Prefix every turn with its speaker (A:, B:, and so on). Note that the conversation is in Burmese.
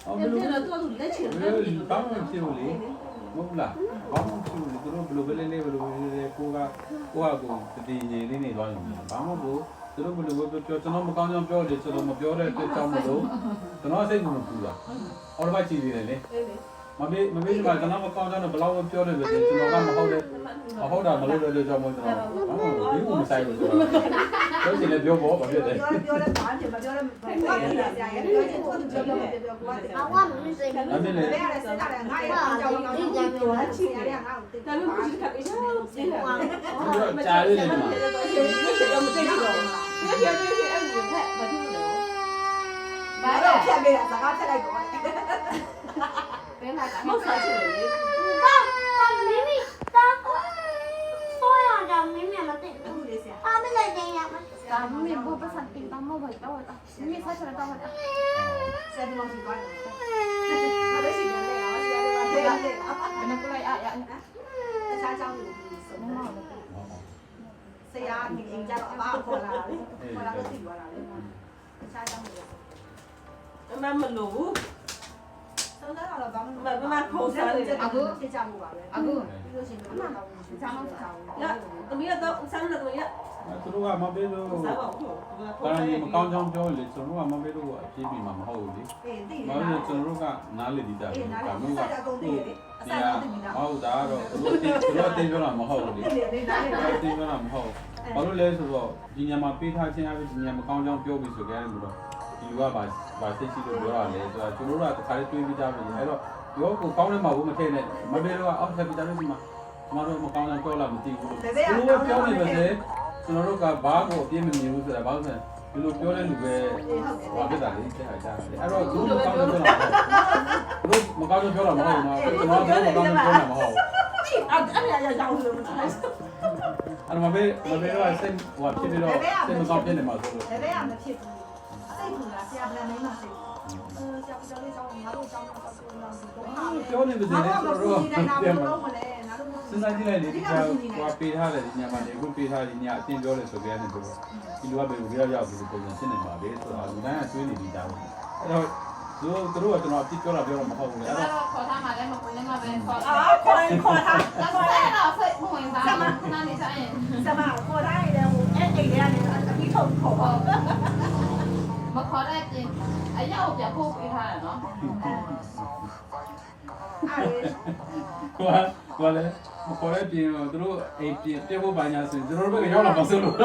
A: ဘယ်လိုလဲတော့သူလက်ချင်တယ်ဘာမှမဖြစ်ဘူးလေမဟုတ်လားဘာမှမဖြစ်ဘူးသူတို့ဘယ်လိုပဲလေးဘယ်လိုပဲလေးကိုကတည်ငြိမ်လေးနေသွားရင်ဘာမှမဟုတ်သူတို့ဘယ်လိုပဲပြောကျွန်တော်မကောင်းကြောင်ပြောတယ်ကျွန်တော်မပြောတဲ့အတွက်ကြောင့်မလို့ကျွန်တော်စိတ်ကမပူတာအော်တော့ကြည့်နေတယ်လေမမေ့ဒီမှာကျွန်တော်မကောင်းကြောင်တော့ဘယ်လောက်ပဲပြောတယ်ပဲကျွန်တော်ကမဟုတ်တာမလုပ်တဲ့ကြောင့်မို့ကျွန်တော်ဒီကိုမဆိုင်ဘူးဆိုတော့ပြောချင်တယ်ပြောဖို့ဘာဖြစ်လဲ
B: ပြောလဲဘာဖြစ်မပြောလဲဘာဖြစ်လဲဆရာရဲ့ပြောချင်သူပြောကိုယ်
C: 啊，我没睡。
A: ဒါနဲ့လေ
B: ဘယ်ရလဲစတာလဲငါရဲ့အကြောင်းကောင်းကောင်းပြောချင်ရတယ်ငါ့ကို
A: ဒါ
B: တိတ်
A: လို့မရှိခက်ပြီးကြားရည်နေမှာ
B: ဘာလို့ဖြတ်ပေးတာစကားဖြတ်လိုက်တော့
A: မဟုတ်စားချင်တယ်လေ
C: 明明说要让明明了对，
B: အခုလေးဆရာ
C: 他们来这样吗？
D: 咱们也不不想叮当莫回到我的，你才出来到我的。
B: ဆရာဒီလောက်ရှိသွားတယ်ဘာလို့ရှိနေလဲဆရာဒီမှာတွေ့ရတယ်
D: 可能过来呀呀，
B: တခြားကြောင်းတွေဆုံးမဆရာဒီကြတော့အဘာခေါ်လာတယ်ခေါ်လာတော့သိသွားတာလေတခြားကြောင်းတွေ
E: အမမလို့
B: ဆုံးတော့တော့ဘာမှမ
E: မခုံစားတယ်
B: အခုဖြစ်ကြမှုပါပဲ
D: 阿姑，
B: ပြီးလို့ရှိရင်တော့တောင်းချားတော့ချားဘူး
E: ရသမီးတော့ဆန်းတယ်သမီးရ
A: သူတို့ကမပေးလို့
E: စားပါဦး
A: ဒါရင်မကောင်းချောင်းပြောလေကျွန်တော်ကမပေးလို့အပြည့်ပြီးမှမဟုတ်ဘူးလေ
B: အေးသိတယ်
A: ဘာလို့ကျွန်တော်တို့ကနားလေဒီတာ
B: အေးနား
A: ဒါ
B: လေ
A: မျိုးက
B: ဆက်တာကုန်သိတယ်အစားတော့သိပြီလား
A: ဟုတ်ဒါတော့သူတို့တင်ပြောတာမဟုတ်ဘူးလေ
B: သိတယ်နားလေနားလေ
A: တင်ပြောတာမဟုတ်ဘာလို့လဲဆိုတော့ဒီညမှာပေးထားခြင်းအပြင်ဒီညမကောင်းချောင်းပြောပြီးဆိုကြတယ်လို့တော့ဒီလူကဗာသိရှိလို့ပြောတာလေဆိုတော့ကျွန်တော်တို့ကတစ်ခါလေးတွေးပြီးသားပဲအဲ့တော့ရောကိုကောင်းတဲ့မှာဘူးမထည့်နဲ့မပေးတော့အောက်ဆက်ပြီးသားလို့ဒီမှာကျွန်တော်တို့မကောင်းချောင်းပြောလာမသိဘူးလို့သူတို့ပြောနေပါစေကျွန်တော်တို့ကဘာကိုအပြည့်မမြင်ဘူးဆိုတာဘာလို့လဲဒီလိုပြောတဲ့လူပဲဘာဖြစ်တာလဲတဲ့ဟာကြားတယ်အဲ့တော့သူတို့မကောင်းတဲ့ပြောတာမဟုတ်ဘူးမကောင်းတဲ့ပြောတာမဟုတ်ဘူးနော်ကျွန်တော်တို့မကောင်းတဲ့ပြောတာမဟုတ်ဘူး
E: အဲ့ရရောက်လို့မထား
A: အဲ့မမေတော့စိတ်ဟိုဖြစ်ပြီးတော့စိတ်မကောင်းဖြစ်နေမှာဆိုလို့
B: ဘယ်ဘက်ကမဖြစ်ဘူးစိတ်ထူတာဆရာဗလန်မင်းမစိတ်ဆရာပြောလေးကြောင်းငါတို့ကြောင်းတော့ဆိုတော့တော့
A: ပြောနေပါစေလေကျွန်တော်တို့က
B: ပြန်
A: ပြန်
B: မ
A: ပါ
B: လို့မလဲငါတို့
A: စဉ်းစားကြည့်လိုက်လေဒီကဟိုပေးထားတယ်ဒီညမှာလေအခုပေးထားဒီညအတင်းပြောလဲဆိုကြတယ်ဆိုတော့ဒီလူကဘယ်လိုရောက်ပြီးပုံစံရှင်းနေမှာပဲဆိုတော့လူတိုင်းကတွေးနေပြီးသားပဲအဲ့တော့သူတို့ကကျွန်တော်အပြစ်ပြောတာမဟုတ်ဘူးလေအဲ့တော့
D: 考他嘛，来嘛，回来嘛，呗，考。
B: အာခေါ်ထား
D: 咱们来了，会不回答？那你啥人？
B: စမခေါ်ထားရတယ်ဟိုအဲ့အိမ်ထဲကနေအပြီးထုတ်ခေါ်ပါ
D: 没考来的，哎呀，我别不给他了喏。
B: အဲ့
A: ကိုလည်းမခေါ်တဲ့ပြင်တော့သူတို့အိမ်ပြင်ပြဖို့ပါညာဆိုရင်ကျွန်တော်တို့ဘက်ကရောက်လာမှာဆိုလို့